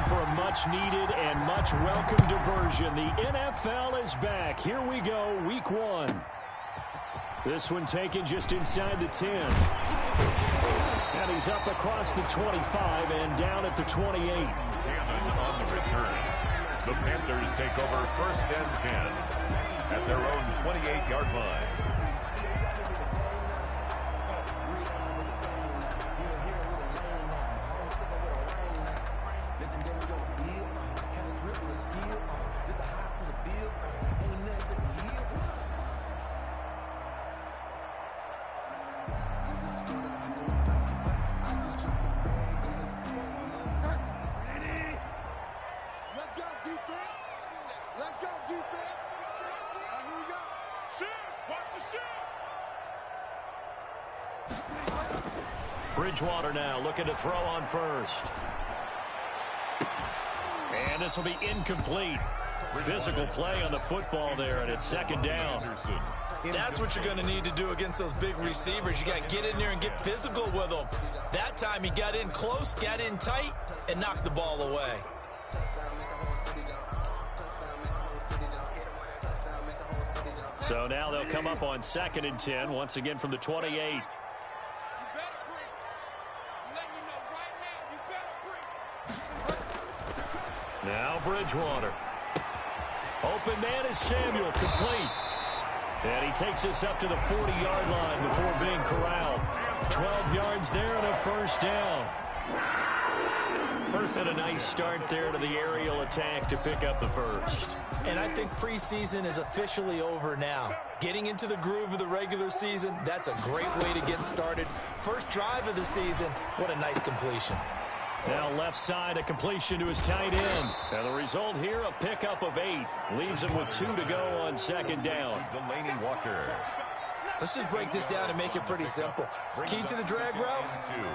for a much-needed and much-welcome diversion. The NFL is back. Here we go, Week 1. This one taken just inside the 10. And he's up across the 25 and down at the 28. Hammond on the return. The Panthers take over 1st and 10 at their own 28-yard line. Bridgewater now looking to throw on first. And this will be incomplete. Physical play on the football there, and it's 2nd down. That's what you're going to need to do against those big receivers. You got to get in there and get physical with them. That time he got in close, got in tight, and knocked the ball away. So now they'll come up on 2nd and 10, once again from the 28. Now Bridgewater. Open man is Samuel, complete. And he takes us up to the 40-yard line before being corralled. 12 yards there and a 1st down. And a nice start there to the aerial attack to pick up the 1st. And I think preseason is officially over now. Getting into the groove of the regular season, that's a great way to get started. First drive of the season, what a nice completion. Now left side, a completion to his tight end. And the result here, a pickup of 8. Leaves him with 2 to go on 2nd down. Delaney Walker. Let's just break this down and make it pretty simple. Key to the drag route,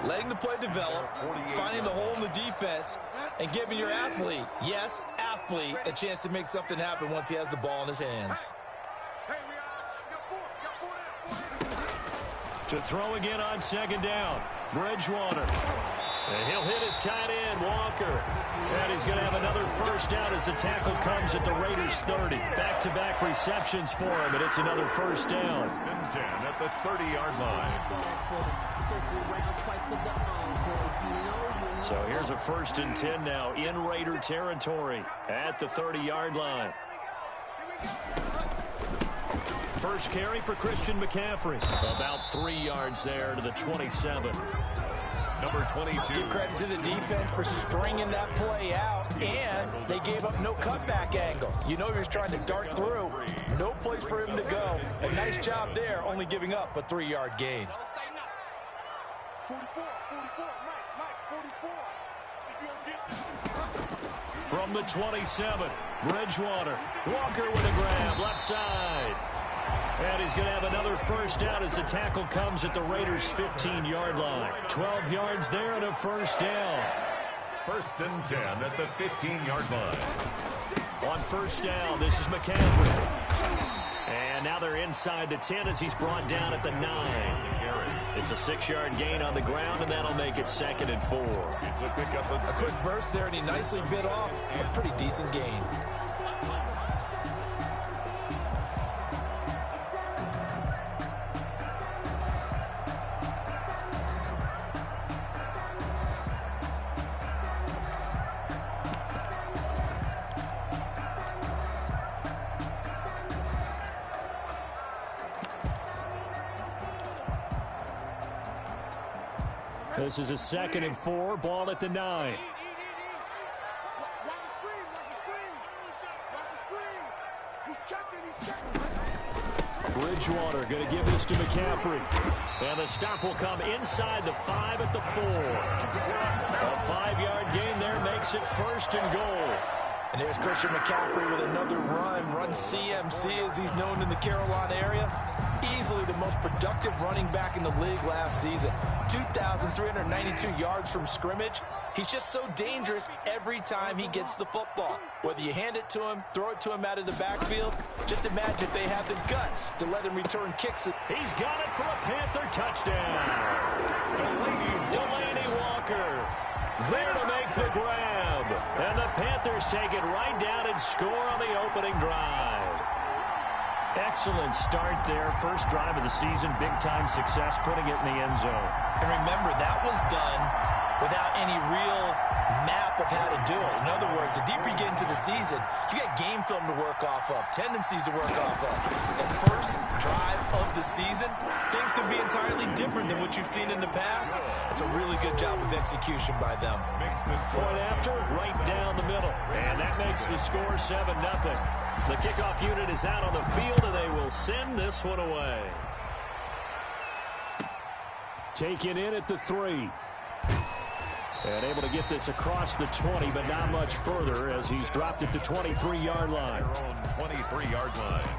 letting the play develop, finding the hole in the defense, and giving your athlete, yes, athlete, a chance to make something happen once he has the ball in his hands. To throw again on 2nd down, Bridgewater. And he'll hit his tight end, Walker. And he's going to have another 1st down as the tackle comes at the Raiders' 30. Back-to-back receptions for him, and it's another 1st down. 1st and 10 at the 30-yard line. So here's a 1st and 10 now in Raider territory at the 30-yard line. First carry for Christian McCaffrey. About 3 yards there to the 27. Number 22. Give credit to the defense for stringing that play out, and they gave up no cutback angle. You know he was trying to dart through. No place for him to go. A nice job there, only giving up a 3-yard gain. 44, Mike, 44. From the 27, Bridgewater. Walker with a grab, left side. And he's going to have another 1st down as the tackle comes at the Raiders' 15-yard line. 12 yards there and a 1st down. 1st and 10 at the 15-yard line. On 1st down, this is McCaffrey. And now they're inside the 10 as he's brought down at the 9. It's a 6-yard gain on the ground, and that'll make it 2nd and 4. It's a pickup of 6. A quick burst there, and he nicely bit off a pretty decent gain. This is a 2nd and 4, ball at the 9. Bridgewater going to give this to McCaffrey. And the stop will come inside the 5 at the 4. A 5-yard gain there makes it 1st and goal. And there's Christian McCaffrey with another run CMC as he's known in the Carolina area. Easily the most productive running back in the league last season. 2,392 yards from scrimmage. He's just so dangerous every time he gets the football. Whether you hand it to him, throw it to him out of the backfield, just imagine if they have the guts to let him return kicks. He's got it for a Panther touchdown. Delaney Walker there to make the grab. Chubb. And the Panthers take it right down and score on the opening drive. Excellent start there. First drive of the season. Big-time success putting it in the end zone. And remember, that was done without any real map of how to do it. In other words, the deeper you get into the season, you get game film to work off of, tendencies to work off of. The first drive of the season, things can be entirely different than what you've seen in the past. It's a really good job of execution by them. Point after, right down the middle. And that makes the score 7-0. The kickoff unit is out on the field, and they will send this one away. Taken in at the 3. And able to get this across the 20, but not much further as he's dropped it to 23-yard line. Their own 23-yard line.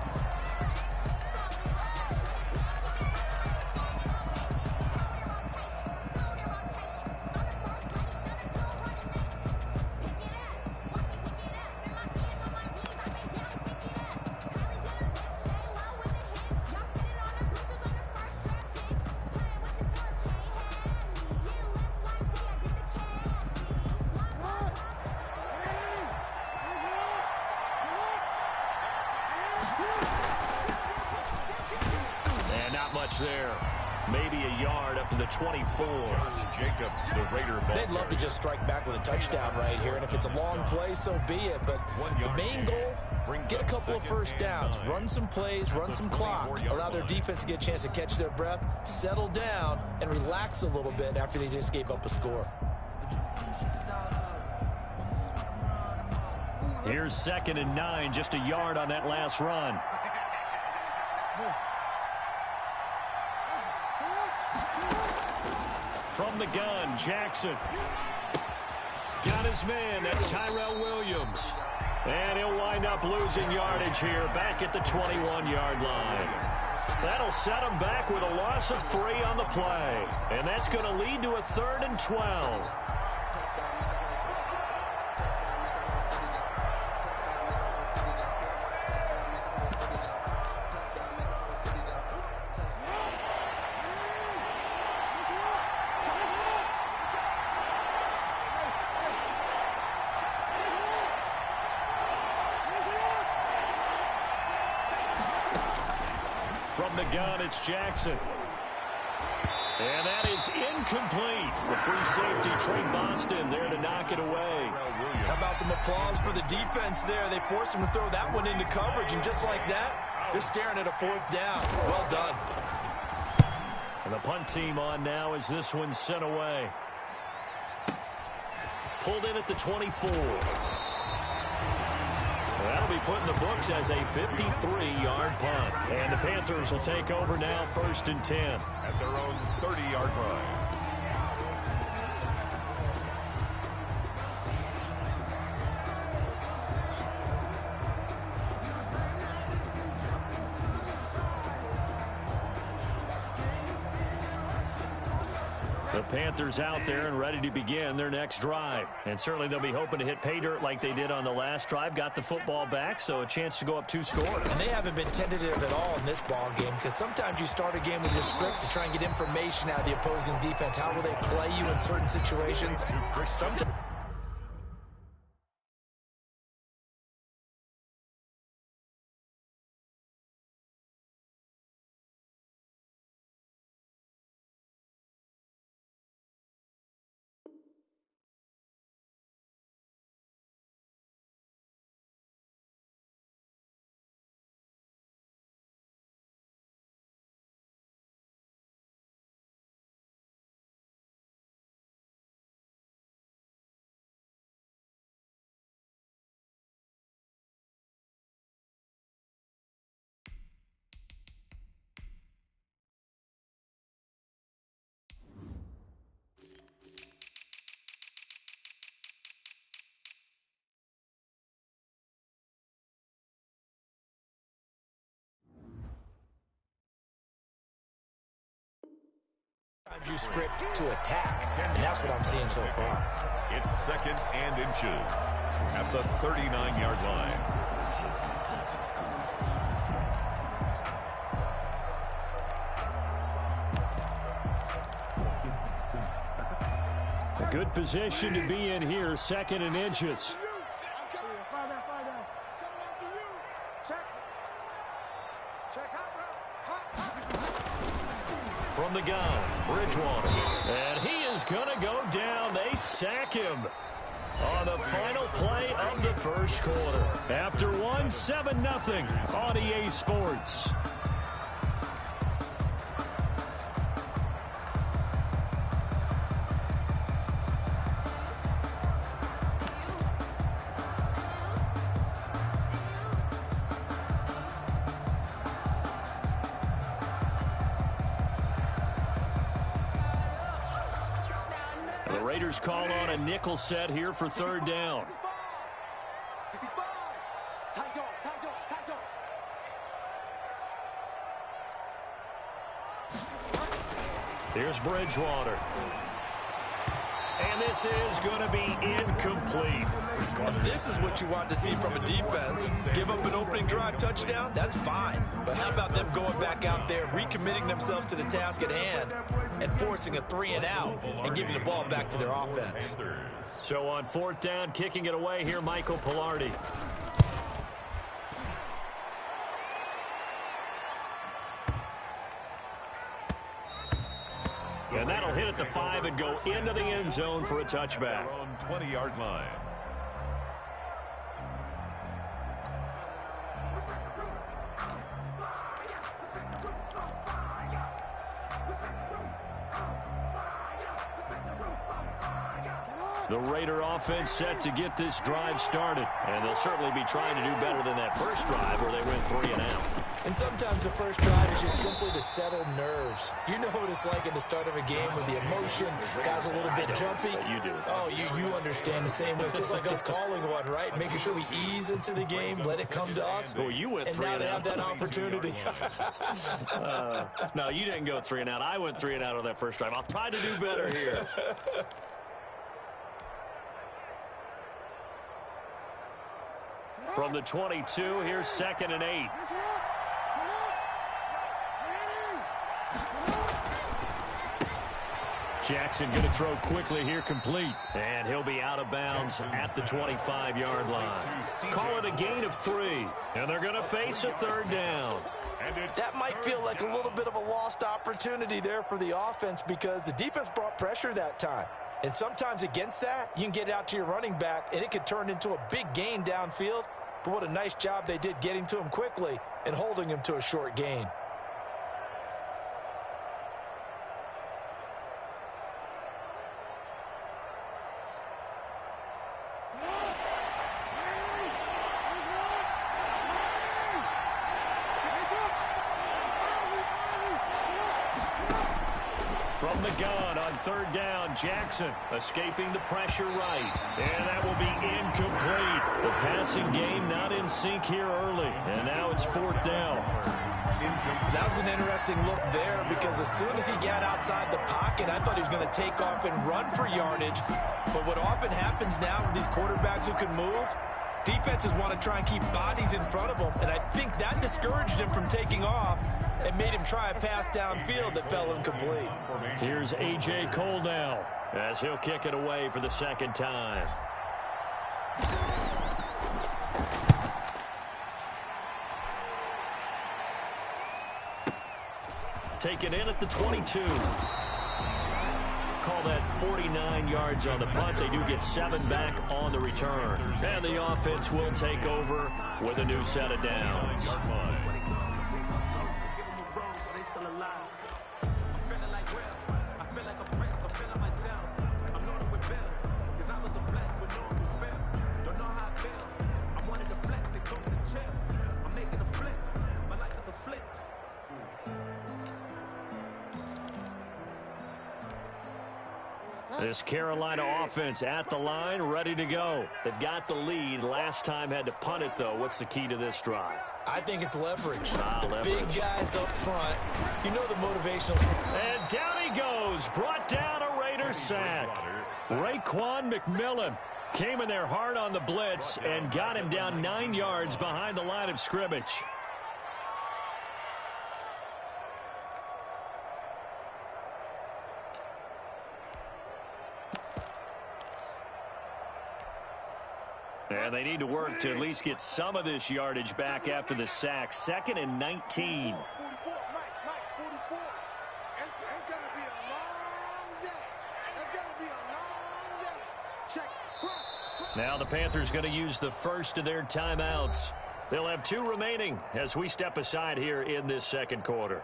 There. Maybe a yard up to the 24. Jacobs, the Raider ball. They'd love to just strike back with a touchdown right here, and if it's a long play, so be it. But the main goal, get a couple of first downs, run some plays, run some clock, allow their defense to get a chance to catch their breath, settle down, and relax a little bit after they just gave up a score. Here's 2nd and 9, just a yard on that last run. From the gun, Jackson. Got his man. That's Tyrell Williams. And he'll wind up losing yardage here back at the 21-yard line. That'll set him back with a loss of 3 on the play. And that's going to lead to a 3rd and 12. From the gun, it's Jackson. And that is incomplete. The free safety, Trey Boston, there to knock it away. How about some applause for the defense there? They forced him to throw that one into coverage, and just like that, they're staring at a 4th down. Well done. And the punt team on now as this one's sent away. Pulled in at the 24. That'll be put in the books as a 53-yard punt. And the Panthers will take over now, 1st and 10. At their own 30-yard line. The Panthers out there and ready to begin their next drive. And certainly they'll be hoping to hit pay dirt like they did on the last drive. Got the football back, so a chance to go up 2 scores. And they haven't been tentative at all in this ball game, because sometimes you start a game with your script to try and get information out of the opposing defense. How will they play you in certain situations? Sometimes. You script to attack, and that's what I'm seeing so far. It's 2nd and inches at the 39-yard line. Good position to be in here, 2nd and inches. Find out. Coming after you. Check. Hot. From the gun, Bridgewater. And he is going to go down. They sack him on the final play of the first quarter. After 7-0 on EA Sports. The Raiders call on a nickel set here for 3rd down. Here's Bridgewater. And this is going to be incomplete. This is what you want to see from a defense. Give up an opening drive touchdown, that's fine. But how about them going back out there, recommitting themselves to the task at hand, and forcing a 3-and-out and giving the ball back to their offense. So on 4th down, kicking it away here, Michael Pilardi. And that'll hit at the 5 and go into the end zone for a touchback. On 20-yard line. The Raider offense set to get this drive started. And they'll certainly be trying to do better than that first drive where they went 3-and-out. And sometimes the first drive is just simply to settle nerves. You know what it's like at the start of a game with the emotion, guys a little bit jumpy. You do. Oh, you understand the same way. Just like us calling one, right? Making sure we ease into the game, let it come to us. Well, you went 3-and-out. And now they have that opportunity. No, you didn't go 3-and-out. I went 3-and-out on that first drive. I'll try to do better here. From the 22, here's 2nd and 8. Jackson going to throw quickly here, complete. And he'll be out of bounds at the 25-yard line. Call it a gain of 3. And they're going to face a 3rd down. That might feel like a little bit of a lost opportunity there for the offense because the defense brought pressure that time. And sometimes against that, you can get out to your running back, and it could turn into a big gain downfield. But what a nice job they did getting to him quickly and holding him to a short gain. From the gun on 3rd down, Jackson escaping the pressure right. And that will be incomplete. The passing game not in sync here early. And now it's 4th down. That was an interesting look there because as soon as he got outside the pocket, I thought he was going to take off and run for yardage. But what often happens now with these quarterbacks who can move, defenses want to try and keep bodies in front of them. And I think that discouraged him from taking off and made him try a pass downfield that fell incomplete. Here's A.J. Cole now as he'll kick it away for the 2nd time. Taken in at the 22. Call that 49 yards on the punt. They do get 7 back on the return. And the offense will take over with a new set of downs. This Carolina offense at the line, ready to go. They've got the lead. Last time had to punt it, though. What's the key to this drive? I think it's leverage. Leverage. Big guys up front. You know the motivational. And down he goes. Brought down a Raider sack. Raekwon McMillan came in there hard on the blitz and got him down 9 yards behind the line of scrimmage. And they need to work to at least get some of this yardage back after the sack. 2nd and 19. 44, Mike, 44. It's going to be a long day. It's going to be a long day. Check. Cross. Now the Panthers going to use the first of their timeouts. They'll have 2 remaining as we step aside here in this second quarter.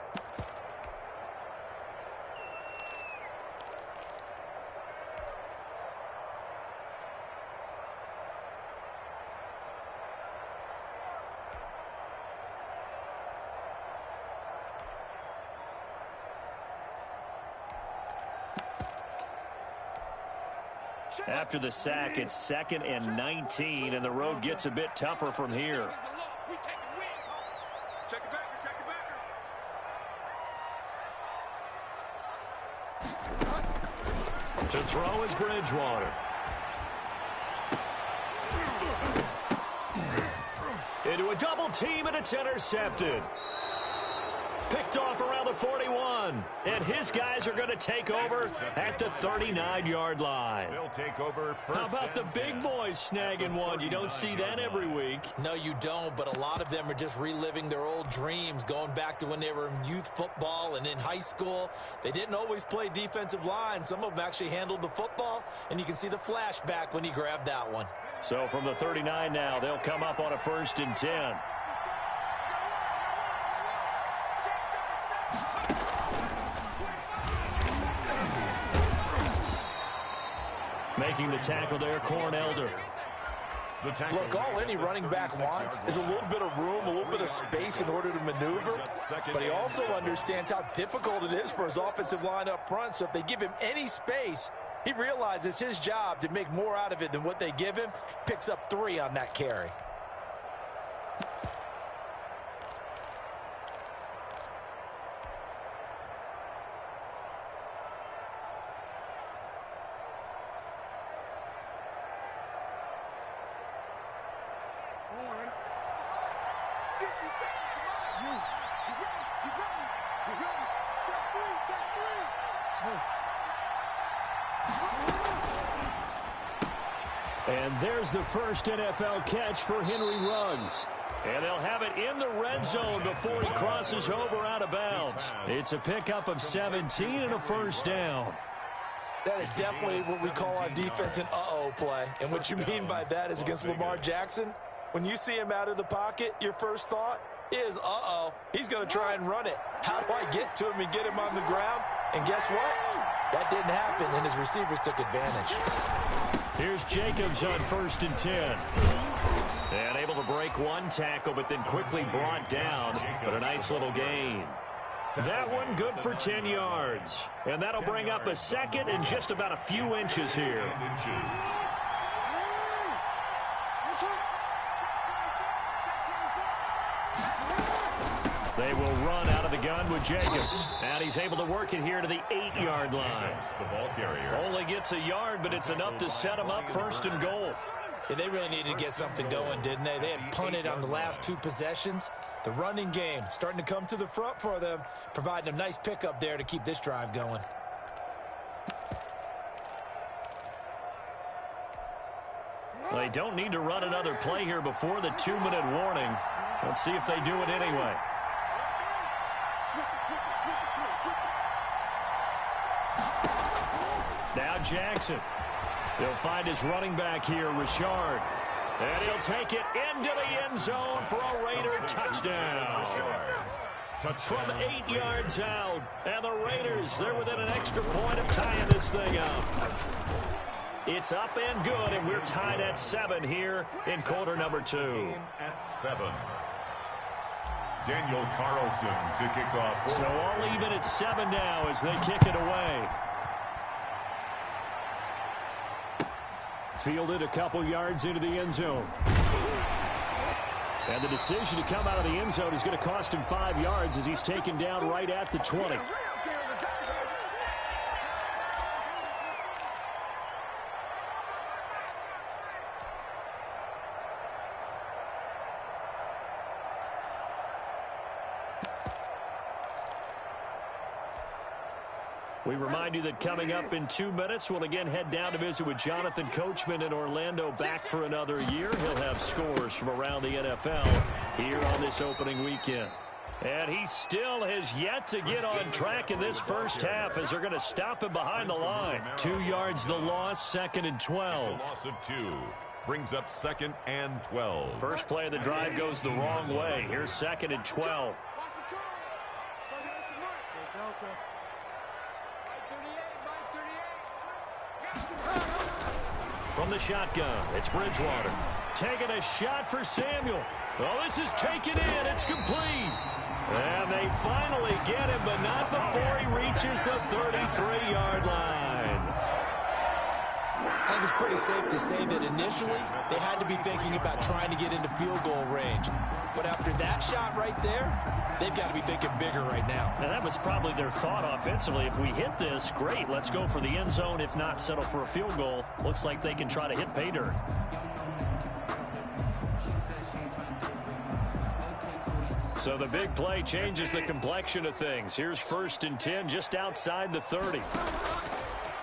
After the sack, it's 2nd and 19, and the road gets a bit tougher from here. Check it back. Check it back. To throw is Bridgewater. Into a double team, and it's intercepted. Picked off around the 41. And his guys are going to take over at the 39-yard line. They'll take over first. How about the big boys snagging one? You don't see that every week. No, you don't, but a lot of them are just reliving their old dreams, going back to when they were in youth football and in high school. They didn't always play defensive line. Some of them actually handled the football, and you can see the flashback when he grabbed that one. So from the 39 now, they'll come up on a 1st and 10. Making the tackle there, Corn Elder. Look, all any running back wants is a little bit of room, a little bit of space in order to maneuver. But he also understands how difficult it is for his offensive line up front. So if they give him any space, he realizes his job to make more out of it than what they give him. Picks up 3 on that carry. And there's the first NFL catch for Henry Ruggs. And they'll have it in the red zone before he crosses over out of bounds. It's a pickup of 17 and a 1st down. That is definitely what we call on defense an uh-oh play. And what you mean by that is against Lamar Jackson, when you see him out of the pocket, your first thought is, uh-oh, he's going to try and run it. How do I get to him and get him on the ground? And guess what? That didn't happen, and his receivers took advantage. Here's Jacobs on 1st and 10. And able to break one tackle, but then quickly brought down. But a nice little gain. That one good for 10 yards. And that'll bring up a 2nd and just about a few inches here. They will run out of the gun with Jacobs. And he's able to work it here to the 8-yard line. The ball carrier Only gets a yard, but it's enough to set him up 1st and goal. Yeah, they really needed to get something going, didn't they? They had punted on the last 2 possessions. The running game starting to come to the front for them, providing a nice pickup there to keep this drive going. They don't need to run another play here before the 2-minute warning. Let's see if they do it anyway. Now Jackson. He'll find his running back here, Richard. And he'll take it into the end zone for a Raider touchdown. From 8 yards out. And the Raiders, they're within an extra point of tying this thing up. It's up and good, and we're tied at 7 here in quarter number 2. At 7. Daniel Carlson to kick off. So all even at 7 now as they kick it away. Fielded a couple yards into the end zone. And the decision to come out of the end zone is going to cost him 5 yards as he's taken down right at the 20. We remind you that coming up in 2 minutes, we'll again head down to visit with Jonathan Coachman in Orlando, back for another year. He'll have scores from around the NFL here on this opening weekend. And he still has yet to get on track in this first half as they're going to stop him behind the line. 2 yards the loss, 2nd and 12. It's a loss of 2. Brings up 2nd and 12. First play of the drive goes the wrong way. Here's 2nd and 12. From the shotgun, it's Bridgewater. Taking a shot for Samuel. Oh, this is taken in. It's complete. And they finally get him, but not before he reaches the 33-yard line. I think it's pretty safe to say that initially they had to be thinking about trying to get into field goal range. But after that shot right there, they've got to be thinking bigger right now. And that was probably their thought offensively. If we hit this, great. Let's go for the end zone. If not, settle for a field goal. Looks like they can try to hit pay dirt. So the big play changes the complexion of things. Here's 1st and 10 just outside the 30.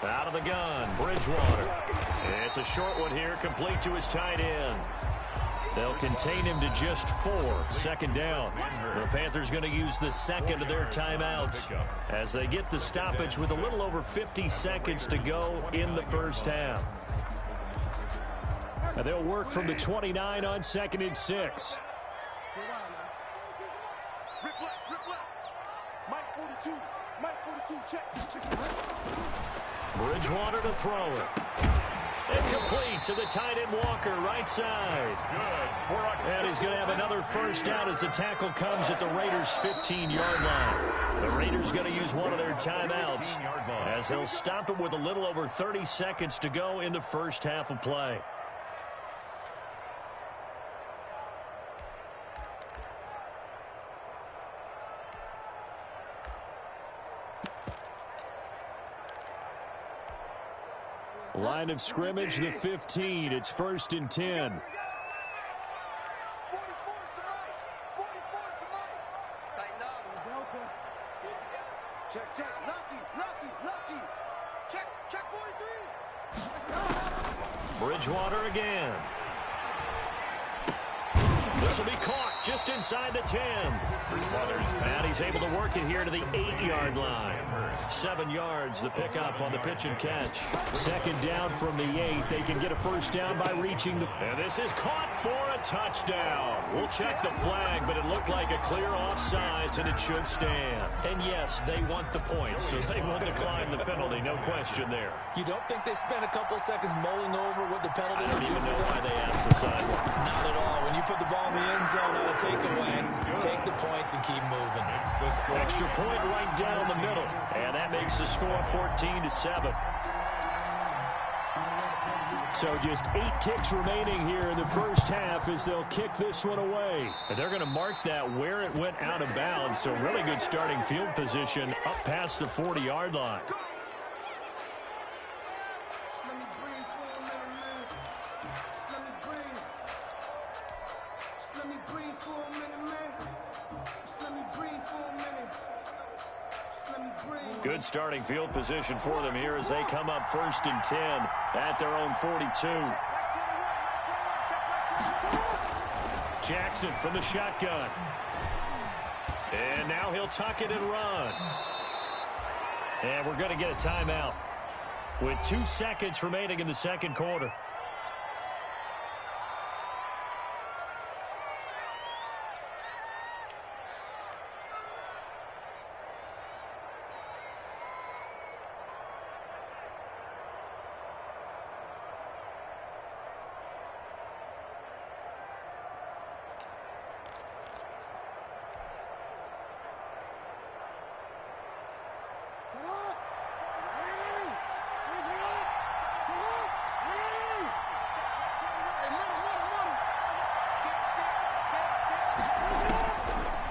Out of the gun, Bridgewater. It's a short one here, complete to his tight end. They'll contain him to just 4. 2nd down. The Panthers going to use the second of their timeouts as they get the stoppage with a little over 50 seconds to go in the first half. And they'll work from the 29 on 2nd and 6. Rip left. Mike 42, check. Bridgewater to throw it. Incomplete to the tight end Walker, right side. And he's going to have another first down as the tackle comes at the Raiders' 15-yard line. The Raiders going to use one of their timeouts as they'll stop him with a little over 30 seconds to go in the first half of play. Line of scrimmage, the 15. It's 1st and 10. 44 to Mike. Tighten up. Delta. Get it together. Check. Lucky. Check 43. Bridgewater again. This will be caught just inside the 10. And he's able to work it here to the 8-yard line. 7 yards, the pickup on the pitch and catch. 2nd down from the 8. They can get a first down by reaching the... And this is caught for a touchdown. We'll check the flag, but it looked like a clear offsides, and it should stand. And yes, they want the points, so they will decline the penalty, no question there. You don't think they spent a couple seconds mulling over what the penalty I don't would do even for know them? why they asked the sideline. Not at all. When you put the ball in the end zone on a takeaway, take the points and keep moving. Extra point right down the middle. And that makes the score 14-7. So just 8 ticks remaining here in the first half as they'll kick this one away. And they're going to mark that where it went out of bounds. So really good starting field position up past the 40-yard line. Good starting field position for them here as they come up 1st and 10 at their own 42. Jackson from the shotgun. And now he'll tuck it and run. And we're going to get a timeout with 2 seconds remaining in the second quarter.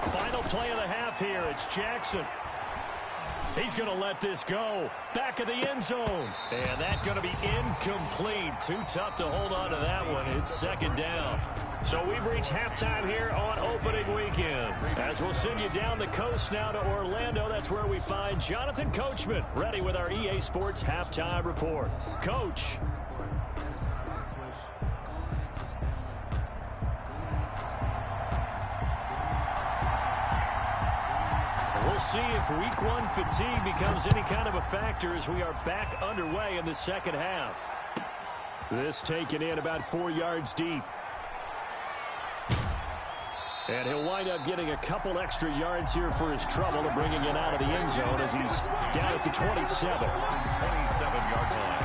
Final play of the half here. It's Jackson. He's going to let this go. Back of the end zone. And that's going to be incomplete. Too tough to hold on to that one. It's second down. So we've reached halftime here on opening weekend. As we'll send you down the coast now to Orlando, that's where we find Jonathan Coachman, ready with our EA Sports halftime report. Coach. We'll see if week one fatigue becomes any kind of a factor as we are back underway in the second half. This taken in about 4 yards deep. And he'll wind up getting a couple extra yards here for his trouble to bringing it out of the end zone as he's down at the 27. 27-yard line.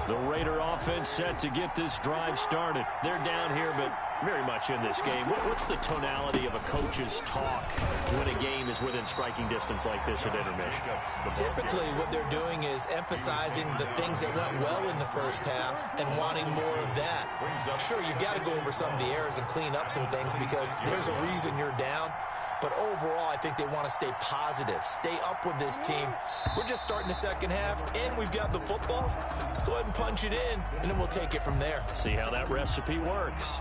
The Raider offense set to get this drive started. They're down here, but very much in this game. What's the tonality of a coach's talk when a game is within striking distance like this at intermission? Typically, what they're doing is emphasizing the things that went well in the first half and wanting more of that. Sure, you've got to go over some of the errors and clean up some things because there's a reason you're down. But overall, I think they want to stay positive, stay up with this team. We're just starting the second half, and we've got the football. Let's go ahead and punch it in, and then we'll take it from there. See how that recipe works.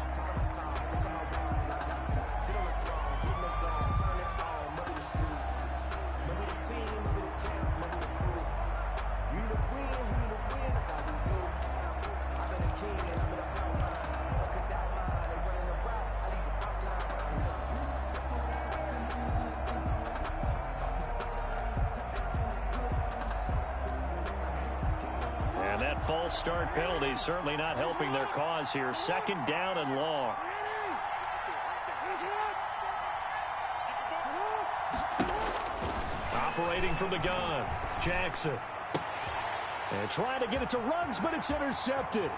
False start penalty certainly not helping their cause here. Second down and long. Operating from the gun, Jackson. And trying to get it to Ruggs, but it's intercepted.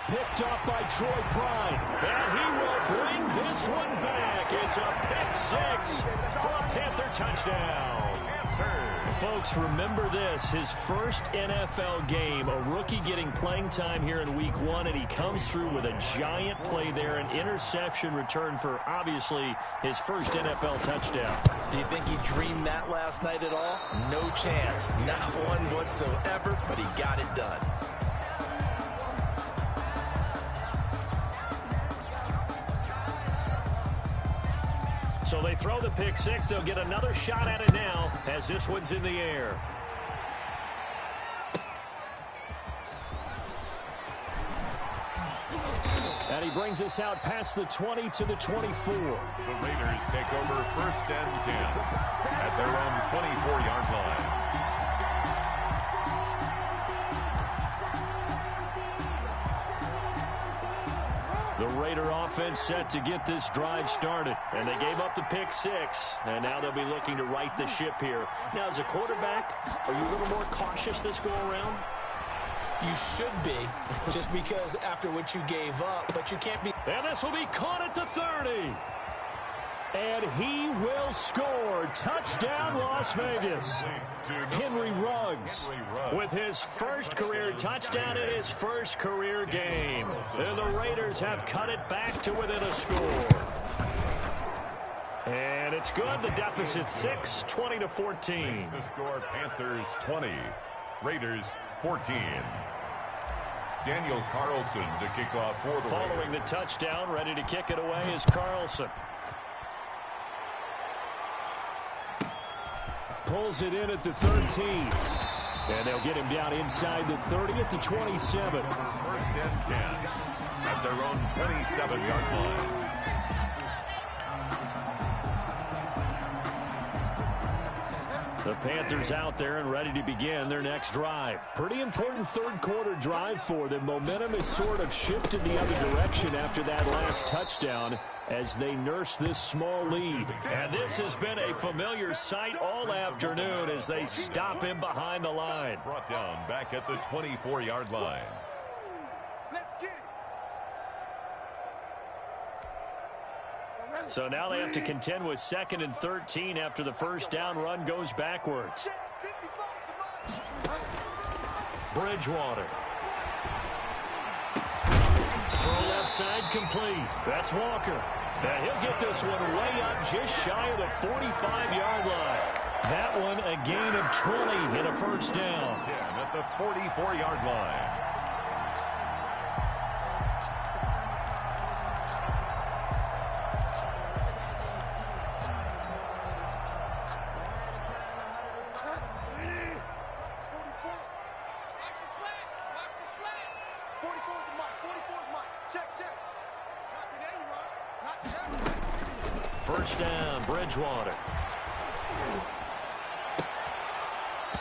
Picked off by Troy Pride. And he will bring this one back. It's a pick six for a Panther touchdown. Folks, remember this, his first NFL game, a rookie getting playing time here in week one, and he comes through with a giant play there, an interception return for, obviously, his first NFL touchdown. Do you think he dreamed that last night at all? No chance. Not one whatsoever, but he got it done. So they throw the pick six. They'll get another shot at it now as this one's in the air. And he brings us out past the 20 to the 24. The Raiders take over first and 10 at their own 24-yard line. The Raider offense set to get this drive started. And they gave up the pick six. And now they'll be looking to right the ship here. Now, as a quarterback, are you a little more cautious this go-around? You should be, just because after what you gave up. But you can't be. And this will be caught at the 30. And he will score. Touchdown, Las Vegas. Henry Ruggs with his first career touchdown in his first career game. And the Raiders have cut it back to within a score. And it's good. The deficit 6, 20-14. The score, Panthers 20, Raiders 14. Daniel Carlson to kick off for the Following Raiders. the touchdown, ready to kick it away is Carlson. Pulls it in at the 13. And they'll get him down inside the 30 at the 27. First and 10 at their own 27-yard line. The Panthers out there and ready to begin their next drive. Pretty important third quarter drive for them. Momentum has sort of shifted the other direction after that last touchdown as they nurse this small lead. And this has been a familiar sight all afternoon as they stop him behind the line. Brought down back at the 24-yard line. Let's get it. So now they have to contend with 2nd and 13 after the first down run goes backwards. Bridgewater. left side complete. That's Walker. And he'll get this one way up just shy of the 45-yard line. That one a gain of 20 and a first down. 10 at the 44-yard line. First down, Bridgewater.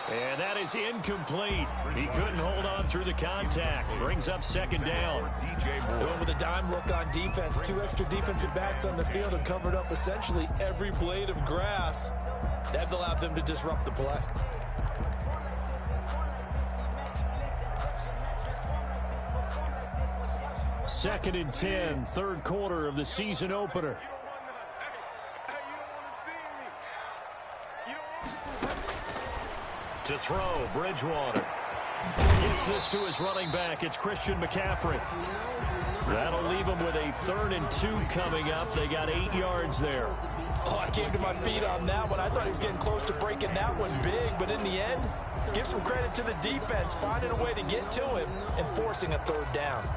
And that is incomplete. He couldn't hold on through the contact. Brings up second down. Going with a dime look on defense. 2 extra defensive backs on the field and covered up essentially every blade of grass. That allowed them to disrupt the play. Second and 10, third quarter of the season opener. To throw, Bridgewater. Gets this to his running back. It's Christian McCaffrey. That'll leave him with a 3rd and 2 coming up. They got 8 yards there. Oh, I came to my feet on that one. I thought he was getting close to breaking that one big, but in the end, give some credit to the defense, finding a way to get to him and forcing a 3rd down.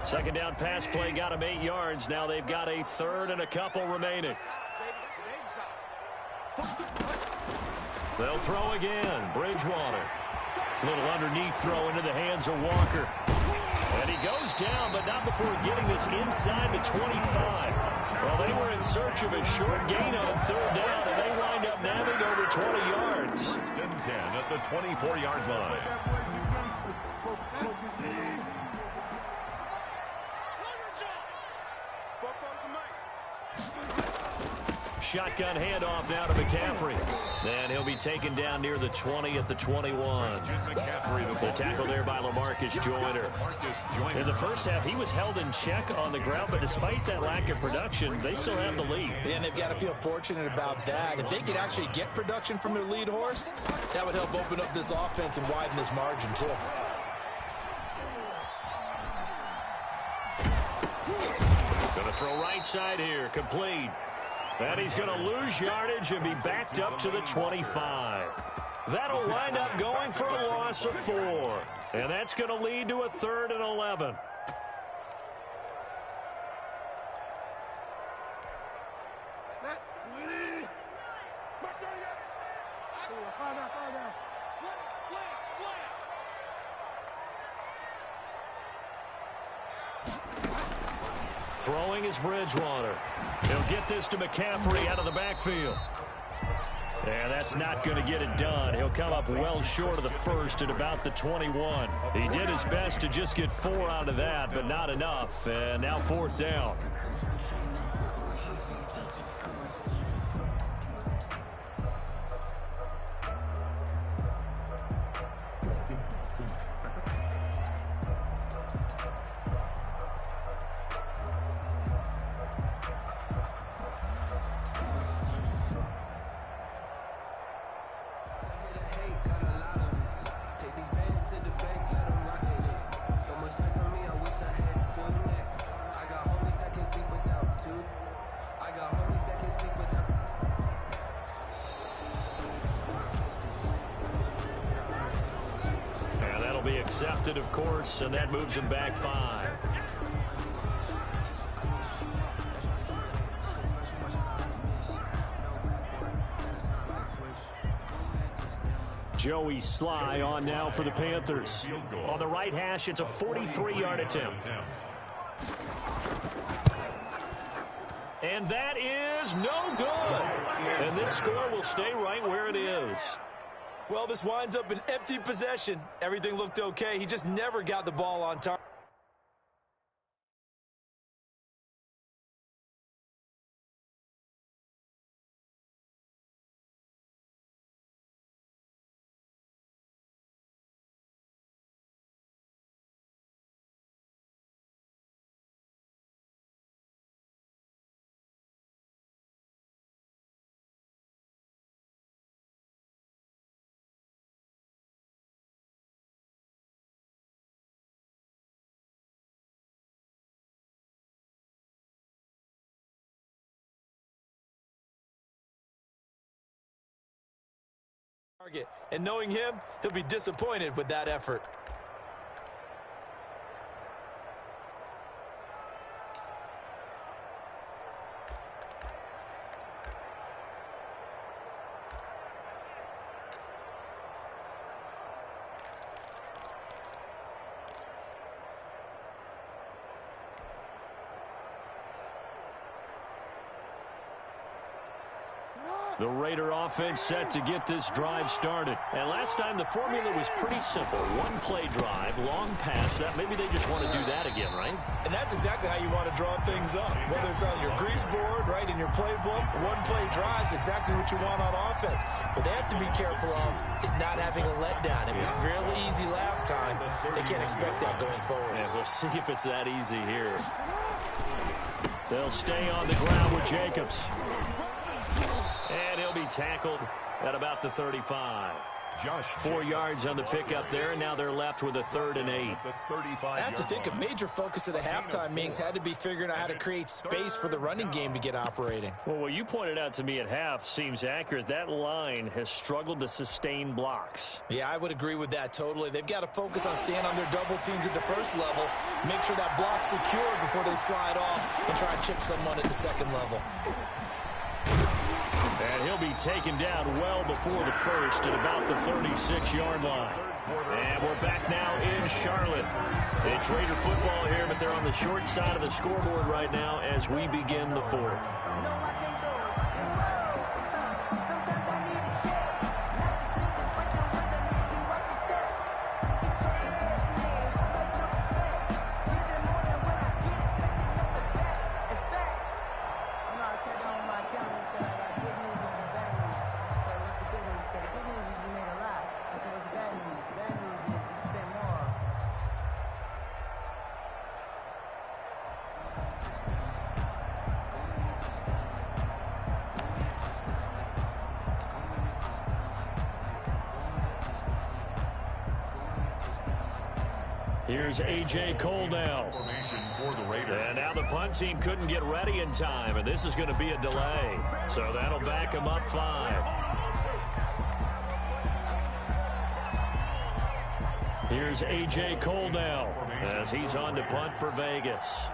Second down pass play got him 8 yards. Now they've got a 3rd and a couple remaining. They'll throw again. Bridgewater. Little underneath throw into the hands of Walker. And he goes down, but not before getting this inside the 25. Well, they were in search of a short gain on 3rd down, and they wind up nabbing over 20 yards. First and 10 at the 24-yard line. Shotgun handoff now to McCaffrey. And he'll be taken down near the 20 at the 21. The tackle there by LaMarcus Joyner. In the first half, he was held in check on the ground, but despite that lack of production, they still have the lead. And they've got to feel fortunate about that. If they could actually get production from their lead horse, that would help open up this offense and widen this margin, too. Going to throw right side here, complete. And he's going to lose yardage and be backed up to the 25. That'll wind up going for a loss of 4. And that's going to lead to a 3rd and 11. Throwing is Bridgewater. He'll get this to McCaffrey out of the backfield. And that's not going to get it done. He'll come up well short of the first at about the 21. He did his best to just get 4 out of that, but not enough. And now 4th down. Accepted, of course, and that moves him back 5. Joey Sly on now for the Panthers. On the right hash, it's a 43-yard attempt. And that is no good. And this score will stay right where it is. Well, this winds up an empty possession. Everything looked okay. He just never got the ball on target. target. And knowing him, he'll be disappointed with that effort. The Raider offense set to get this drive started. And last time the formula was pretty simple. One play drive, long pass. That maybe they just want to do that again, right? And that's exactly how you want to draw things up. Whether it's on your grease board, right, in your playbook, one play drive's exactly what you want on offense. What they have to be careful of is not having a letdown. It was fairly easy last time. They can't expect that going forward. And we'll see if it's that easy here. They'll stay on the ground with Jacobs. And he'll be tackled at about the 35. 4 yards on the pickup there, and now they're left with a 3rd and 8. I have to think a major focus of the halftime meetings had to be figuring out how to create space for the running game to get operating. Well, what you pointed out to me at half seems accurate. That line has struggled to sustain blocks. Yeah, I would agree with that totally. They've got to focus on staying on their double teams at the first level, make sure that block's secure before they slide off and try and chip someone at the second level. And he'll be taken down well before the first at about the 36-yard line. And we're back now in Charlotte. It's Raider football here, but they're on the short side of the scoreboard right now as we begin the 4th. Here's A.J. Coldell. And now the punt team couldn't get ready in time, and this is going to be a delay. So that'll back them up 5. Here's A.J. Coldell as he's on to punt for Vegas.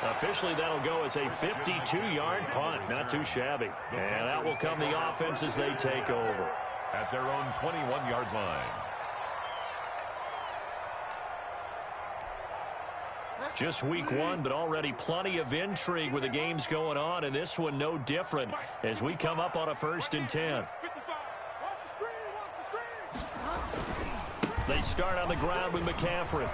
Officially, that'll go as a 52-yard punt. Not too shabby. And out will come the offense as they take over. At their own 21-yard line. Just week 1, but already plenty of intrigue with the games going on, and this one no different as we come up on a 1st and 10. They start on the ground with McCaffrey.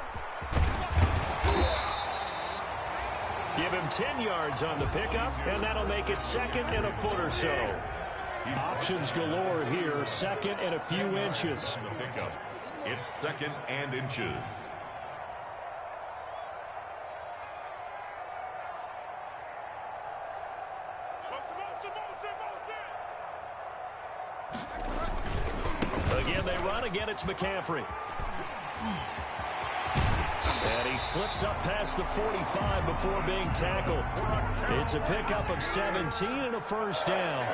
Give him 10 yards on the pickup, and that'll make it 2nd and a foot or so. Options galore here, 2nd and a few inches. It's 2nd and inches. Again, they run. Again, it's McCaffrey. And he slips up past the 45 before being tackled. It's a pickup of 17 and a 1st down.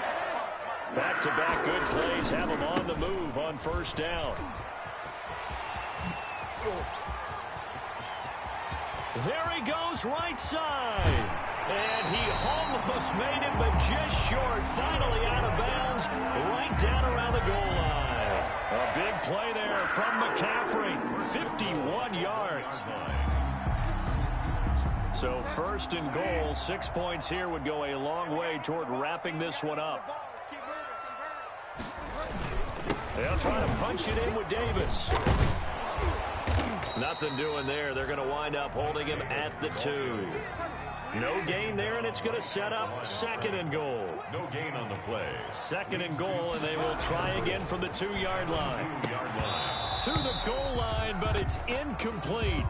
Back-to-back good plays have him on the move on 1st down. There he goes, right side. And he almost made it, but just short. Finally out of bounds, right down around the goal line. A big play there from McCaffrey, 51 yards. So 1st and goal, 6 points here would go a long way toward wrapping this one up. They'll try to punch it in with Davis. Nothing doing there. They're going to wind up holding him at the 2. No gain there, and it's going to set up 2nd and goal. No gain on the play. 2nd and goal, and they will try again from the 2-yard line. To the goal line, but it's incomplete.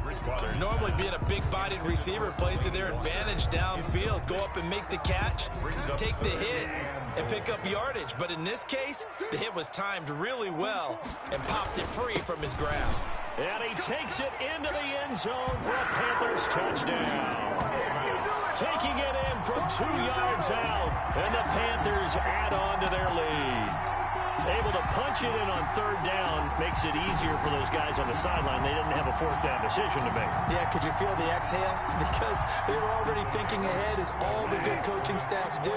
Normally being a big-bodied receiver plays to their advantage downfield. Go up and make the catch, take the hit, and pick up yardage. But in this case, the hit was timed really well and popped it free from his grasp. And he takes it into the end zone for a Panthers touchdown. Taking it in from 2 yards out, and the Panthers add on to their lead. Able to punch it in on 3rd down makes it easier for those guys on the sideline. They didn't have a 4th down decision to make. Yeah, could you feel the exhale? Because they were already thinking ahead, as all the good coaching staffs do.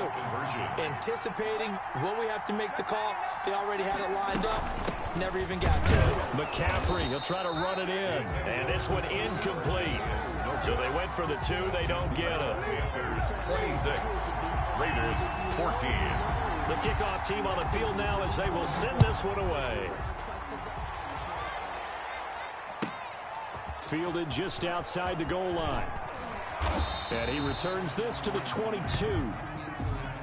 Anticipating what we have to make the call. They already had it lined up. Never even got to it. McCaffrey, he'll try to run it in. And this one incomplete. So they went for the 2. They don't get it. Panthers 26, Raiders 14. The kickoff team on the field now as they will send this one away. Fielded just outside the goal line. And he returns this to the 22.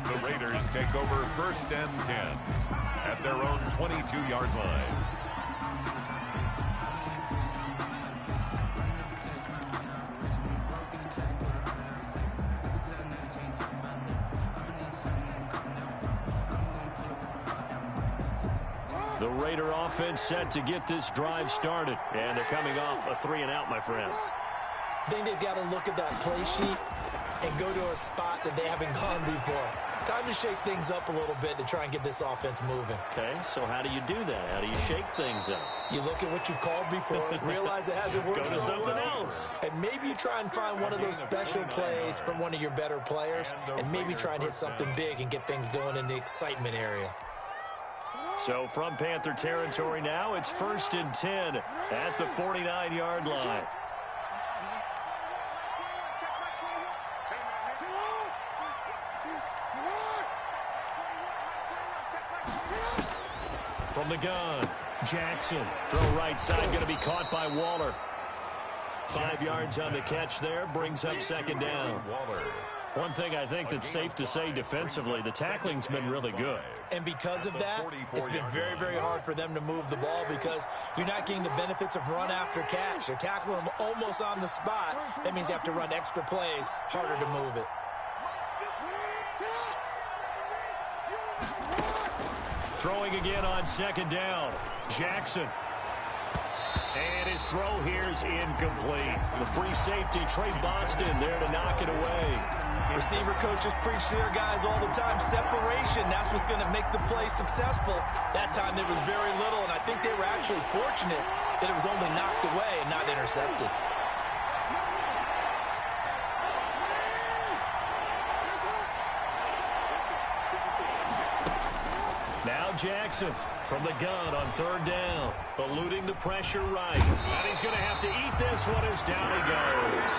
The Raiders take over 1st and 10 at their own 22-yard line. The Raider offense set to get this drive started. And they're coming off a 3-and-out, my friend. I think they've got to look at that play sheet and go to a spot that they haven't gone before. Time to shake things up a little bit to try and get this offense moving. Okay, so how do you do that? How do you shake things up? You look at what you've called before, realize it hasn't worked Go to so something well, else. and maybe you try and find one of those special plays from one of your better players, and maybe try and hit something big and get things going in the excitement area. So from Panther territory now, it's 1st and 10 at the 49-yard line. From the gun, Jackson. Throw right side, going to be caught by Waller. 5 yards on the catch there, brings up 2nd down. One thing I think that's safe to say defensively, the tackling's been really good. And because of that, it's been very, very hard for them to move the ball because you're not getting the benefits of run after catch. They're tackling them almost on the spot. That means you have to run extra plays, harder to move it. Throwing again on 2nd down. Jackson. And his throw here is incomplete. The free safety, Trey Boston, there to knock it away. Receiver coaches preach to their guys all the time. Separation, that's what's going to make the play successful. That time there was very little, and I think they were actually fortunate that it was only knocked away and not intercepted. Now Jackson from the gun on 3rd down. Eluding the pressure right. And he's going to have to eat this one as down he goes.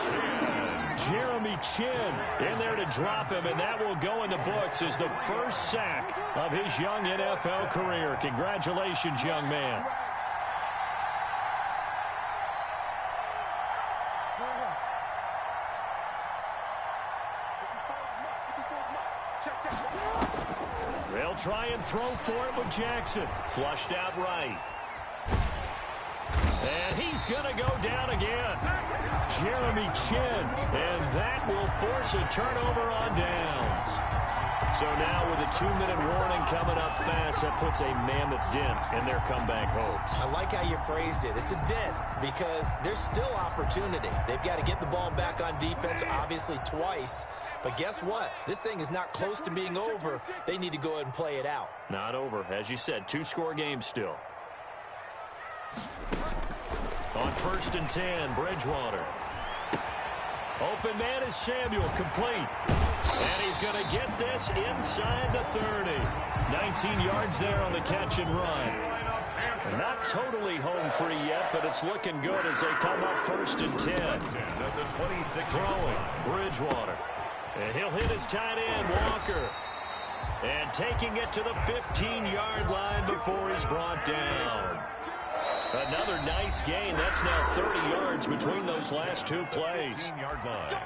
Jeremy Chin in there to drop him, and that will go in the books as the first sack of his young NFL career. Congratulations, young man. They'll try and throw for it with Jackson. Flushed out right. And he's going to go down again. Jeremy Chin. And that will force a turnover on downs. So now with a 2-minute warning coming up fast, that puts a mammoth dent in their comeback hopes. I like how you phrased it. It's a dent because there's still opportunity. They've got to get the ball back on defense, obviously twice. But guess what? This thing is not close to being over. They need to go ahead and play it out. Not over. As you said, 2-score game still. On 1st and 10, Bridgewater. Open man is Samuel, complete. And he's going to get this inside the 30. 19 yards there on the catch and run. Not totally home free yet, but it's looking good as they come up 1st and 10. Throwing, Bridgewater. And he'll hit his tight end, Walker. And taking it to the 15-yard line before he's brought down. Another nice gain. That's now 30 yards between those last 2 plays. 15-yard line.